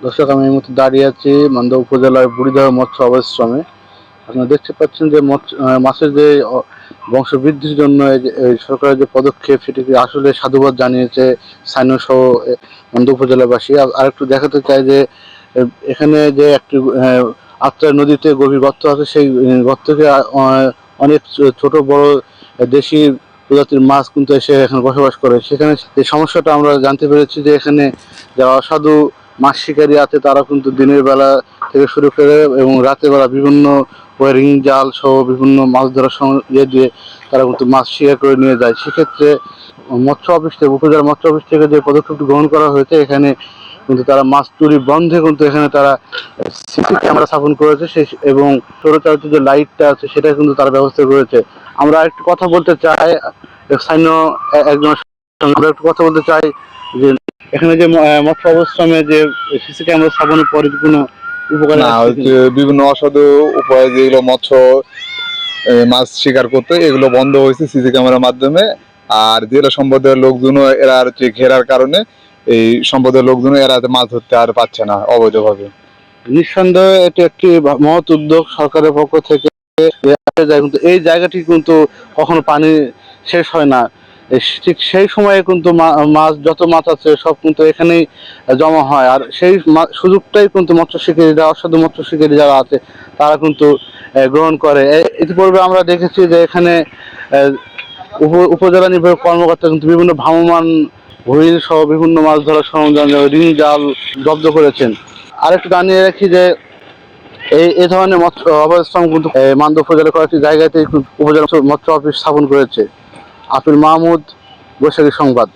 দর্শক, আমি এই মুহূর্তে দাঁড়িয়ে আছি মান্দা উপজেলার বুড়িদহ মৎস্য আবাসশ্রমে। আপনারা দেখতে পাচ্ছেন যে মাছের যে বংশবৃদ্ধির জন্য এই সরকারের যে পদক্ষেপ, সেটিকে আসলে সাধুবাদ জানিয়েছে স্থানীয় সহ মান্দা উপজেলাবাসী। আর একটু দেখাতে চাই যে এখানে যে একটি আত্রাই নদীতে গভীর গর্ত আছে, সেই গর্তকে অনেক ছোট বড় দেশি প্রজাতির মাছ কিন্তু এসে এখানে বসবাস করে। সেখানে এই সমস্যাটা আমরা জানতে পেরেছি যে এখানে যারা অসাধু মাছ শিকারী আছে, তারা কিন্তু দিনের বেলা থেকে শুরু করে এবং রাতের বেলা বিভিন্ন রিং জাল সহ বিভিন্ন মাছ ধরার দিয়ে তারা কিন্তু মাছ শিকার করে নিয়ে যায়। সেক্ষেত্রে মৎস্য অফিস থেকে, উপজেলা মৎস্য অফিস থেকে যে পদক্ষেপটি গ্রহণ করা হয়েছে, এখানে কিন্তু তারা মাছ চুরি বন্ধে কিন্তু এখানে তারা সিসি ক্যামেরা স্থাপন করেছে এবং সৌরচালিত যে লাইটটা আছে সেটা কিন্তু তারা ব্যবস্থা করেছে। আমরা একটু কথা বলতে চাই স্থানীয় একজনের সঙ্গে, আমরা একটু কথা বলতে চাই যে এখানে যে মৎস্য আবাসশ্রমে যে সিসি ক্যামেরা স্থাপনের পরে কোনো উপকার না, বিভিন্ন অসাধু উপায়ে যেগুলো মৎস্য মাছ শিকার করতে, এগুলো বন্ধ হয়েছে সিসি ক্যামেরার মাধ্যমে। আর জেলা সম্প্রদায়ের লোকজনও এরা হচ্ছে ঘেরার কারণে এই সম্প্রদায়ের লোকজনও এরা মাছ ধরতে আর পাচ্ছে না অবৈধভাবে। নিঃসন্দেহে এটি একটি মহৎ উদ্যোগ সরকারের পক্ষ থেকে। কিন্তু এই জায়গাটি কিন্তু কখনো পানি শেষ হয় না। ঠিক সেই সময়ে কিন্তু মাছ, যত মাছ আছে সব কিন্তু এখানেই জমা হয়। আর সেই সুযোগটাই কিন্তু মৎস্য শিকারীরা, অসাধু মৎস্য শিকারী যারা আছে, তারা কিন্তু গ্রহণ করে। ইতিপূর্বে আমরা দেখেছি যে এখানে উপজেলা নির্বাহী কর্মকর্তা কিন্তু বিভিন্ন ভ্রাম্যমাণ হুইল সহ বিভিন্ন মাছ ধরার সরঞ্জাম, রিং জাল জব্দ করেছেন। আরেকটু জানিয়ে রাখি যে এই ধরনের মৎস্য আবাসশ্রম কিন্তু মান্দা উপজেলার কয়েকটি জায়গাতেই উপজেলা মৎস্য অফিস স্থাপন করেছে। আপিল মাহমুদ, বৈশাখী সংবাদ।